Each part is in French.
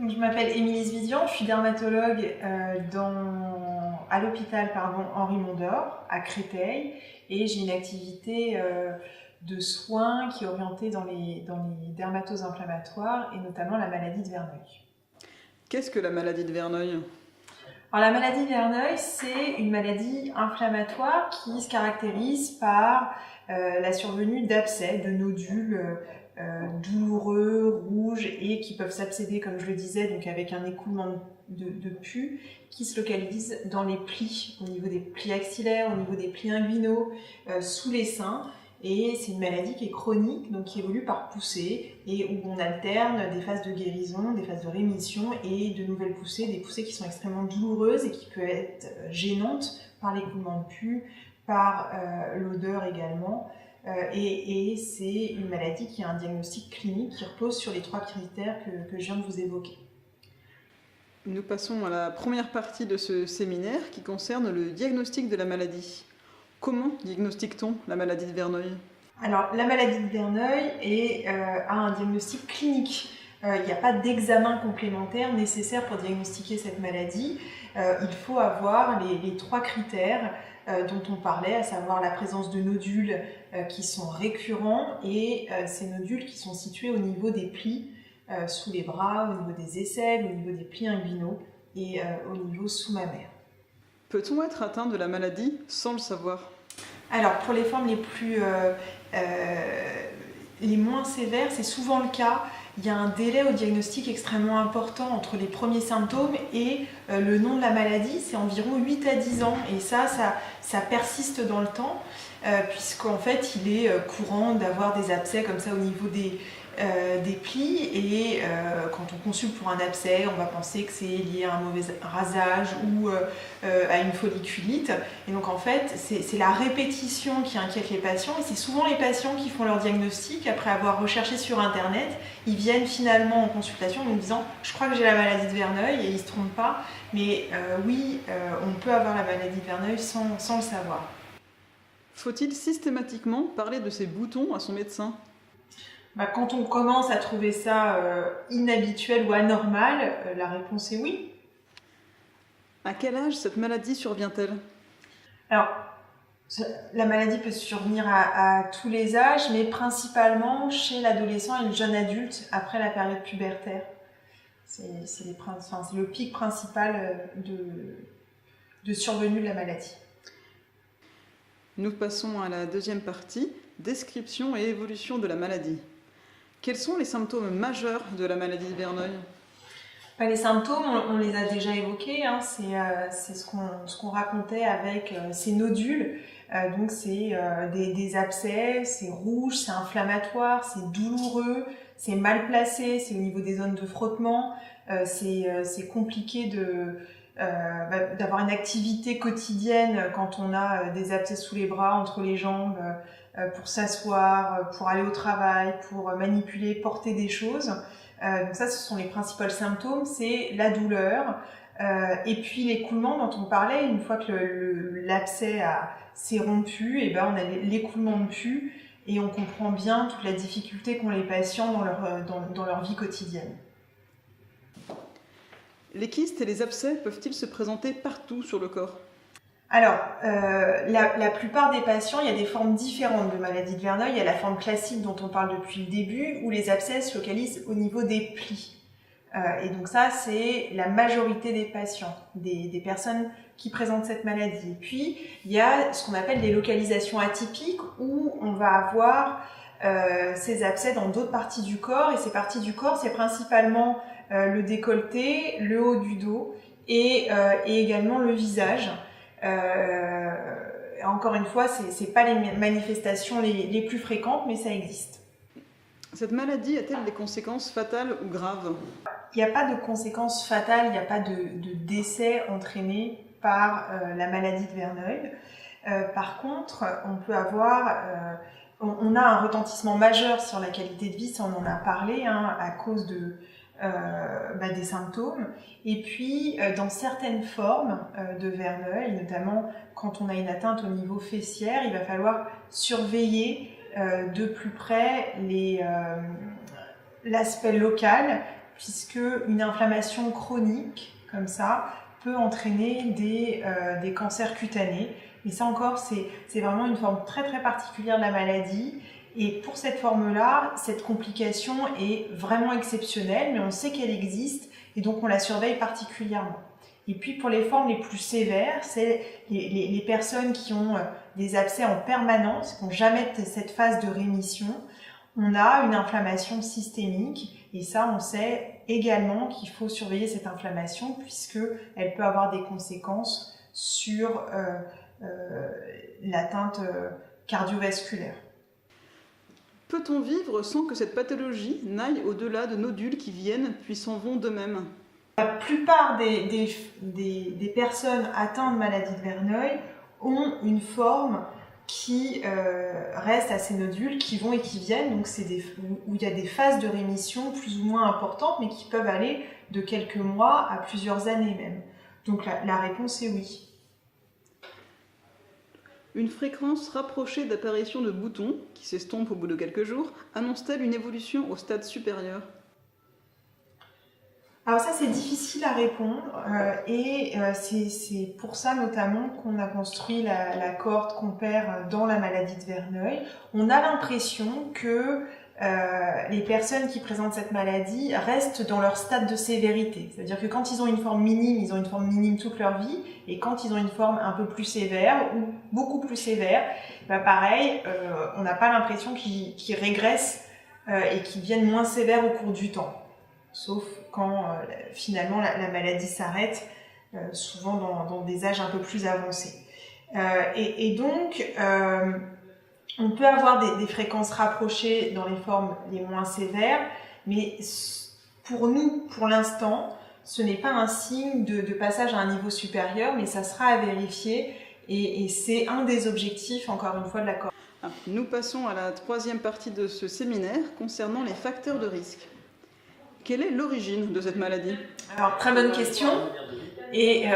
Donc, je m'appelle Émilie Svidian, je suis dermatologue à l'hôpital Henri Mondor à Créteil et j'ai une activité de soins qui est orientée dans les dermatoses inflammatoires et notamment la maladie de Verneuil. Qu'est-ce que la maladie de Verneuil ? Alors, la maladie de Verneuil, c'est une maladie inflammatoire qui se caractérise par la survenue d'abcès, de nodules douloureux, rouges et qui peuvent s'abséder, comme je le disais, donc avec un écoulement de pus qui se localise dans les plis, au niveau des plis axillaires, au niveau des plis inguinaux, sous les seins. Et c'est une maladie qui est chronique, donc qui évolue par poussées, et où on alterne des phases de guérison, des phases de rémission et de nouvelles poussées, des poussées qui sont extrêmement douloureuses et qui peuvent être gênantes par l'écoulement de pus, par l'odeur également. Et c'est une maladie qui a un diagnostic clinique qui repose sur les 3 critères que je viens de vous évoquer. Nous passons à la première partie de ce séminaire qui concerne le diagnostic de la maladie. Comment diagnostique-t-on la maladie de Verneuil ? Alors, la maladie de Verneuil a un diagnostic clinique. Il n'y a pas d'examen complémentaire nécessaire pour diagnostiquer cette maladie. Il faut avoir les 3 critères dont on parlait, à savoir la présence de nodules qui sont récurrents et ces nodules qui sont situés au niveau des plis sous les bras, au niveau des aisselles, au niveau des plis inguinaux et au niveau sous-mammaire. Peut-on être atteint de la maladie sans le savoir ? Alors, pour les formes les moins sévères, c'est souvent le cas. Il y a un délai au diagnostic extrêmement important entre les premiers symptômes et le nom de la maladie. C'est environ 8 à 10 ans et ça persiste dans le temps puisqu'en fait, il est courant d'avoir des abcès comme ça au niveau des plis et quand on consulte pour un abcès, on va penser que c'est lié à un mauvais rasage ou à une folliculite. Et donc en fait, c'est la répétition qui inquiète les patients et c'est souvent les patients qui font leur diagnostic après avoir recherché sur internet. Ils viennent finalement en consultation en nous disant « je crois que j'ai la maladie de Verneuil » et ils ne se trompent pas. Mais on peut avoir la maladie de Verneuil sans le savoir. Faut-il systématiquement parler de ces boutons à son médecin ? Quand on commence à trouver ça inhabituel ou anormal, la réponse est oui. À quel âge cette maladie survient-elle ? Alors, la maladie peut survenir à tous les âges, mais principalement chez l'adolescent et le jeune adulte après la période pubertaire. C'est le pic principal de survenue de la maladie. Nous passons à la deuxième partie, description et évolution de la maladie. Quels sont les symptômes majeurs de la maladie de Verneuil ? Les symptômes, on les a déjà évoqués, hein. C'est ce qu'on racontait avec ces nodules. Donc c'est des abcès, c'est rouge, c'est inflammatoire, c'est douloureux, c'est mal placé, c'est au niveau des zones de frottement, c'est compliqué d'avoir une activité quotidienne quand on a des abcès sous les bras, entre les jambes, pour s'asseoir, pour aller au travail, pour manipuler, porter des choses. Donc ça, ce sont les principaux symptômes, c'est la douleur et puis l'écoulement dont on parlait. Une fois que l'abcès s'est rompu, et on a l'écoulement de pus et on comprend bien toute la difficulté qu'ont les patients dans leur vie quotidienne. Les kystes et les abcès peuvent-ils se présenter partout sur le corps ? Alors, la plupart des patients, il y a des formes différentes de maladie de Verneuil. Il y a la forme classique dont on parle depuis le début, où les abcès se localisent au niveau des plis. Et donc ça, c'est la majorité des patients, des personnes qui présentent cette maladie. Et puis, il y a ce qu'on appelle des localisations atypiques, où on va avoir ces abcès dans d'autres parties du corps. Et ces parties du corps, c'est principalement le décolleté, le haut du dos et également le visage. Encore une fois, c'est pas les manifestations les plus fréquentes, mais ça existe. Cette maladie a-t-elle des conséquences fatales ou graves ? Il n'y a pas de conséquences fatales, il n'y a pas de décès entraîné par la maladie de Verneuil. Par contre, on peut avoir... on a un retentissement majeur sur la qualité de vie, ça on en a parlé, hein, à cause des symptômes. Et puis, dans certaines formes de Verneuil, notamment quand on a une atteinte au niveau fessière, il va falloir surveiller de plus près l'aspect local, puisque une inflammation chronique, comme ça, peut entraîner des cancers cutanés. Mais ça encore, c'est vraiment une forme très très particulière de la maladie. Et pour cette forme-là, cette complication est vraiment exceptionnelle, mais on sait qu'elle existe et donc on la surveille particulièrement. Et puis pour les formes les plus sévères, c'est les personnes qui ont des abcès en permanence, qui n'ont jamais cette phase de rémission. On a une inflammation systémique et ça, on sait également qu'il faut surveiller cette inflammation puisqu'elle peut avoir des conséquences sur l'atteinte cardiovasculaire. Peut-on vivre sans que cette pathologie n'aille au-delà de nodules qui viennent puis s'en vont d'eux-mêmes? La plupart des personnes atteintes de maladie de Verneuil ont une forme qui reste à ces nodules, qui vont et qui viennent. Donc c'est où il y a des phases de rémission plus ou moins importantes, mais qui peuvent aller de quelques mois à plusieurs années même. Donc la réponse est oui. Une fréquence rapprochée d'apparition de boutons, qui s'estompent au bout de quelques jours, annonce-t-elle une évolution au stade supérieur? Alors ça, c'est difficile à répondre et c'est pour ça notamment qu'on a construit la cohorte Compare dans la maladie de Verneuil. On a l'impression que les personnes qui présentent cette maladie restent dans leur stade de sévérité. C'est-à-dire que quand ils ont une forme minime, ils ont une forme minime toute leur vie, et quand ils ont une forme un peu plus sévère ou beaucoup plus sévère, pareil, on n'a pas l'impression qu'ils régressent et qu'ils deviennent moins sévères au cours du temps. Sauf quand finalement la maladie s'arrête, souvent dans des âges un peu plus avancés. Et donc, on peut avoir des fréquences rapprochées dans les formes les moins sévères, mais pour nous, pour l'instant, ce n'est pas un signe de passage à un niveau supérieur, mais ça sera à vérifier, et c'est un des objectifs, encore une fois, de la cohorte. Nous passons à la troisième partie de ce séminaire concernant les facteurs de risque. Quelle est l'origine de cette maladie? Alors, très bonne question, et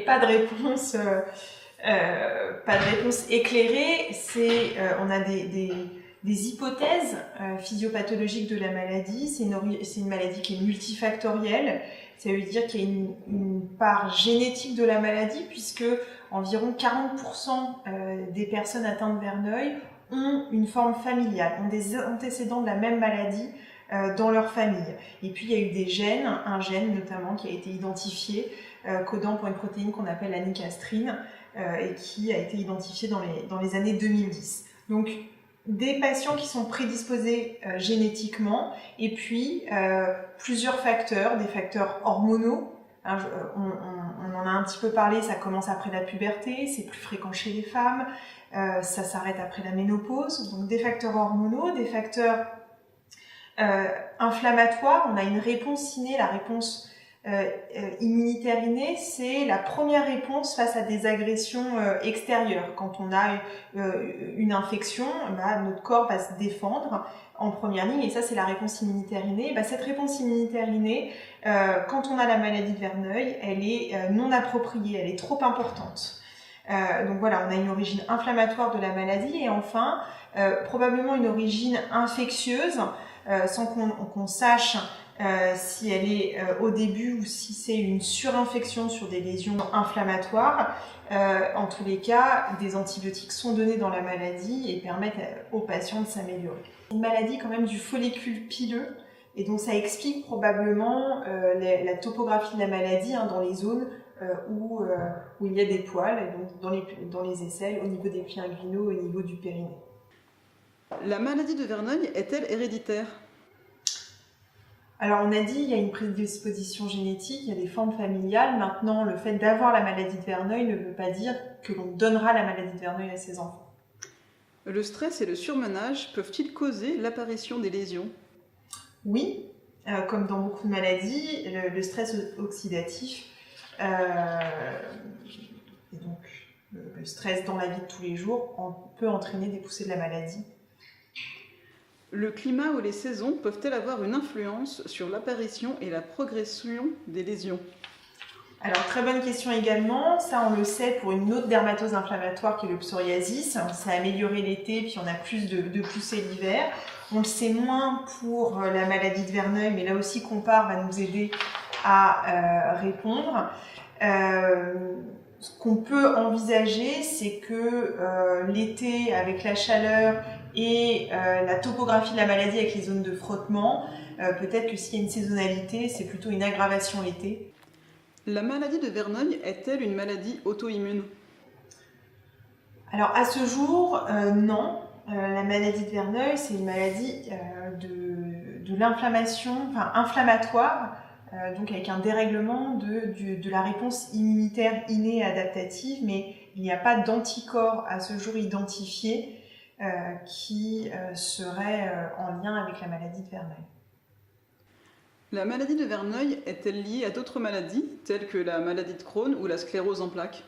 pas de réponse... pas de réponse éclairée, on a des hypothèses physiopathologiques de la maladie. C'est une maladie qui est multifactorielle. Ça veut dire qu'il y a une part génétique de la maladie, puisque environ 40% des personnes atteintes de Verneuil ont une forme familiale, ont des antécédents de la même maladie dans leur famille. Et puis il y a eu des gènes, un gène notamment qui a été identifié, codant pour une protéine qu'on appelle la nicastrine, et qui a été identifié dans les années 2010. Donc, des patients qui sont prédisposés génétiquement, et puis plusieurs facteurs, des facteurs hormonaux. Hein, on en a un petit peu parlé, ça commence après la puberté, c'est plus fréquent chez les femmes, ça s'arrête après la ménopause. Donc, des facteurs hormonaux, des facteurs inflammatoires. On a une réponse innée, la réponse immunitaire innée, c'est la première réponse face à des agressions extérieures. Quand on a une infection, notre corps va se défendre en première ligne, et ça c'est la réponse immunitaire innée. Cette réponse immunitaire innée, quand on a la maladie de Verneuil, elle est non appropriée, elle est trop importante. Donc voilà, on a une origine inflammatoire de la maladie, et enfin probablement une origine infectieuse, sans qu'on sache si elle est au début ou si c'est une surinfection sur des lésions inflammatoires. En tous les cas, des antibiotiques sont donnés dans la maladie et permettent aux patients de s'améliorer. Une maladie quand même du follicule pileux, et donc ça explique probablement la topographie de la maladie dans les zones où il y a des poils, et donc dans les aisselles, au niveau des plis inguinaux, au niveau du périnée. La maladie de Verneuil est-elle héréditaire? Alors on a dit, il y a une prédisposition génétique, il y a des formes familiales. Maintenant, le fait d'avoir la maladie de Verneuil ne veut pas dire que l'on donnera la maladie de Verneuil à ses enfants. Le stress et le surmenage peuvent-ils causer l'apparition des lésions? Oui, comme dans beaucoup de maladies, le stress oxydatif, et donc le stress dans la vie de tous les jours peut entraîner des poussées de la maladie. Le climat ou les saisons peuvent-elles avoir une influence sur l'apparition et la progression des lésions? Alors, très bonne question également. Ça, on le sait pour une autre dermatose inflammatoire qui est le psoriasis. On s'est amélioré l'été, puis on a plus de poussée l'hiver. On le sait moins pour la maladie de Verneuil, mais là aussi, Compare va nous aider à répondre. Ce qu'on peut envisager, c'est que l'été, avec la chaleur et la topographie de la maladie avec les zones de frottement, peut-être que s'il y a une saisonnalité, c'est plutôt une aggravation l'été. La maladie de Verneuil est-elle une maladie auto-immune? Alors à ce jour, non. La maladie de Verneuil, c'est une maladie de l'inflammation, enfin inflammatoire, donc avec un dérèglement de la réponse immunitaire innée et adaptative, mais il n'y a pas d'anticorps à ce jour identifiés qui seraient en lien avec la maladie de Verneuil. La maladie de Verneuil est-elle liée à d'autres maladies, telles que la maladie de Crohn ou la sclérose en plaques?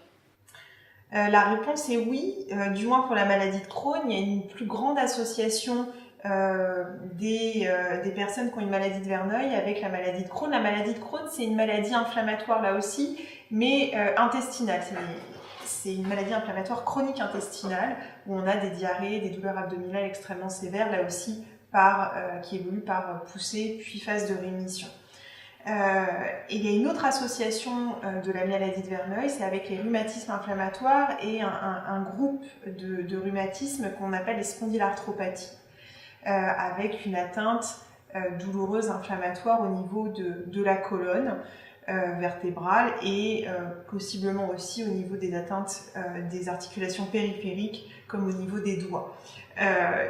La réponse est oui, du moins pour la maladie de Crohn. Il y a une plus grande association des personnes qui ont une maladie de Verneuil avec la maladie de Crohn. La maladie de Crohn, c'est une maladie inflammatoire là aussi, mais intestinale. C'est une maladie inflammatoire chronique intestinale où on a des diarrhées, des douleurs abdominales extrêmement sévères, là aussi qui évolue par poussée puis phase de rémission. Et il y a une autre association de la maladie de Verneuil, c'est avec les rhumatismes inflammatoires et un groupe de rhumatismes qu'on appelle les spondylarthropathies, avec une atteinte douloureuse inflammatoire au niveau de la colonne vertébrale et possiblement aussi au niveau des atteintes des articulations périphériques comme au niveau des doigts.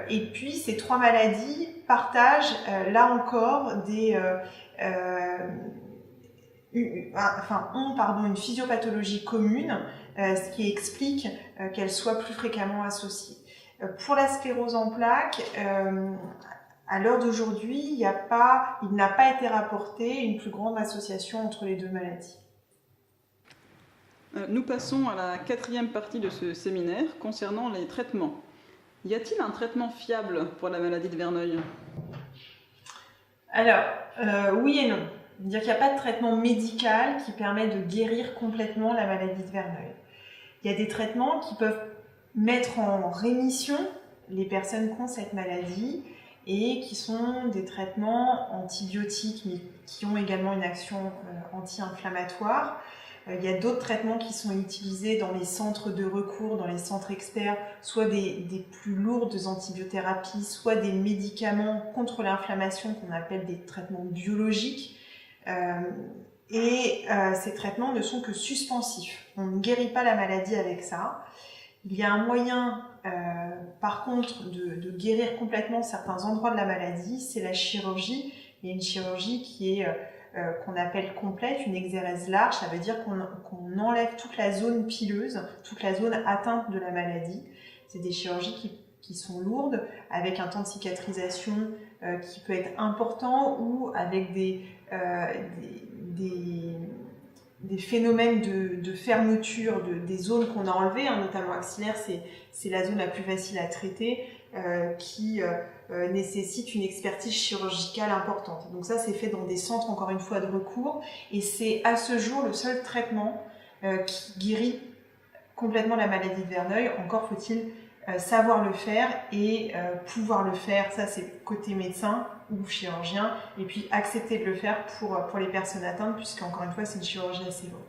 Et puis ces trois maladies partagent là encore ont une physiopathologie commune, ce qui explique qu'elles soient plus fréquemment associées. Pour la sclérose en plaques, à l'heure d'aujourd'hui, il n'a pas été rapporté une plus grande association entre les deux maladies. Nous passons à la 4e partie de ce séminaire concernant les traitements. Y a-t-il un traitement fiable pour la maladie de Verneuil? Alors, oui et non. C'est-à-dire qu'il n'y a pas de traitement médical qui permet de guérir complètement la maladie de Verneuil. Il y a des traitements qui peuvent mettre en rémission les personnes qui ont cette maladie et qui sont des traitements antibiotiques mais qui ont également une action anti-inflammatoire. Il y a d'autres traitements qui sont utilisés dans les centres de recours, dans les centres experts, soit des plus lourdes antibiothérapies, soit des médicaments contre l'inflammation qu'on appelle des traitements biologiques. Ces traitements ne sont que suspensifs. On ne guérit pas la maladie avec ça. Il y a un moyen, par contre, de guérir complètement certains endroits de la maladie, c'est la chirurgie. Il y a une chirurgie qui est qu'on appelle complète, une exérèse large, ça veut dire qu'on enlève toute la zone pileuse, toute la zone atteinte de la maladie. C'est des chirurgies qui sont lourdes, avec un temps de cicatrisation qui peut être important ou avec des phénomènes de fermeture des zones qu'on a enlevées, notamment axillaire, c'est la zone la plus facile à traiter, qui nécessite une expertise chirurgicale importante. Donc ça, c'est fait dans des centres, encore une fois, de recours, et c'est à ce jour le seul traitement qui guérit complètement la maladie de Verneuil. Encore faut-il savoir le faire et pouvoir le faire, ça c'est côté médecin ou chirurgien, et puis accepter de le faire pour les personnes atteintes, puisqu'encore une fois, c'est une chirurgie assez lourde.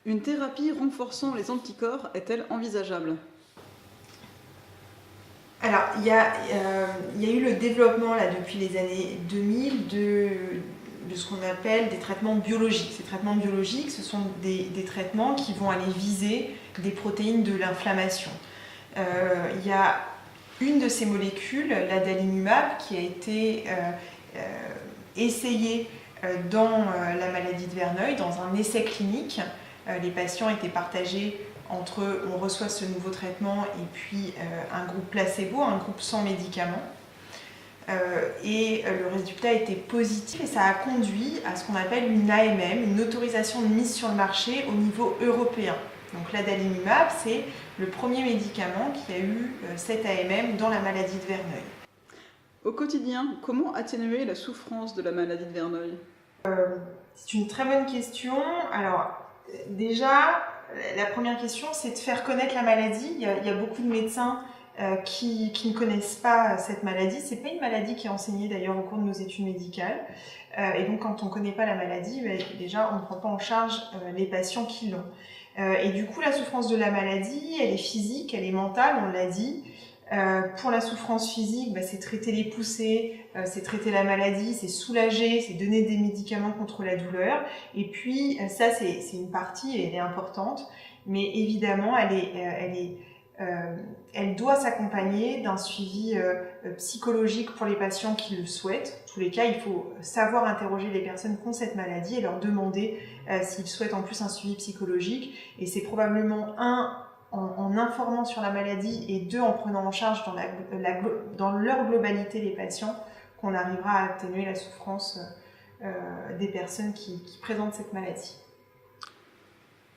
Une thérapie renforçant les anticorps est-elle envisageable? Alors, il y a eu le développement là, depuis les années 2000 de ce qu'on appelle des traitements biologiques. Ces traitements biologiques, ce sont des traitements qui vont aller viser des protéines de l'inflammation. Il y a une de ces molécules, l'adalimumab, qui a été essayée dans la maladie de Verneuil, dans un essai clinique. Les patients étaient partagés entre on reçoit ce nouveau traitement et puis un groupe placebo, un groupe sans médicaments. Le résultat était positif et ça a conduit à ce qu'on appelle une AMM, une autorisation de mise sur le marché au niveau européen. Donc l'adalimumab, c'est le premier médicament qui a eu cette AMM dans la maladie de Verneuil. Au quotidien, comment atténuer la souffrance de la maladie de Verneuil? C'est une très bonne question. Alors, déjà, la première question, c'est de faire connaître la maladie. Il y a beaucoup de médecins qui ne connaissent pas cette maladie. C'est pas une maladie qui est enseignée d'ailleurs au cours de nos études médicales. Et donc, quand on ne connaît pas la maladie, déjà, on ne prend pas en charge les patients qui l'ont. Et du coup, la souffrance de la maladie, elle est physique, elle est mentale, on l'a dit. Pour la souffrance physique, c'est traiter les poussées, c'est traiter la maladie, c'est soulager, c'est donner des médicaments contre la douleur. Et puis ça, c'est une partie et elle est importante, mais évidemment, elle doit s'accompagner d'un suivi psychologique pour les patients qui le souhaitent. En tous les cas, il faut savoir interroger les personnes qui ont cette maladie et leur demander s'ils souhaitent en plus un suivi psychologique. Et c'est probablement en informant sur la maladie et deux, en prenant en charge dans leur globalité les patients, qu'on arrivera à atténuer la souffrance des personnes qui présentent cette maladie.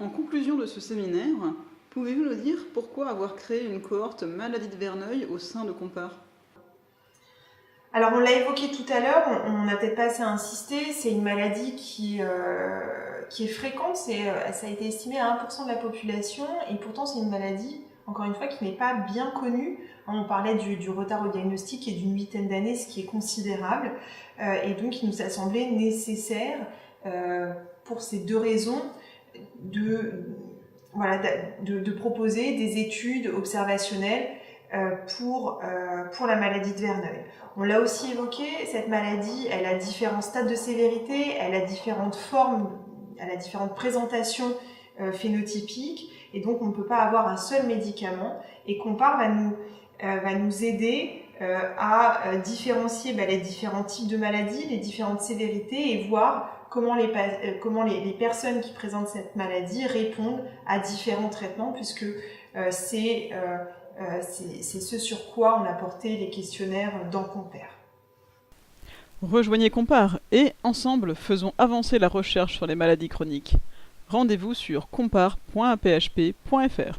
En conclusion de ce séminaire, pouvez-vous nous dire pourquoi avoir créé une cohorte maladie de Verneuil au sein de Compare ? Alors on l'a évoqué tout à l'heure, on n'a peut-être pas assez insisté, c'est une maladie qui est fréquente, ça a été estimé à 1% de la population et pourtant c'est une maladie, encore une fois, qui n'est pas bien connue. On parlait du retard au diagnostic et d'une 8aine d'années, ce qui est considérable, et donc il nous a semblé nécessaire, pour ces deux raisons, de proposer des études observationnelles pour la maladie de Verneuil. On l'a aussi évoqué, cette maladie, elle a différents stades de sévérité, elle a différentes formes, elle a différentes présentations phénotypiques, et donc on ne peut pas avoir un seul médicament, et Compare va nous aider à différencier les différents types de maladies, les différentes sévérités, et voir comment les personnes qui présentent cette maladie répondent à différents traitements, puisque c'est ce sur quoi on a porté les questionnaires dans Compare. Rejoignez Compare et, ensemble, faisons avancer la recherche sur les maladies chroniques. Rendez-vous sur compare.aphp.fr.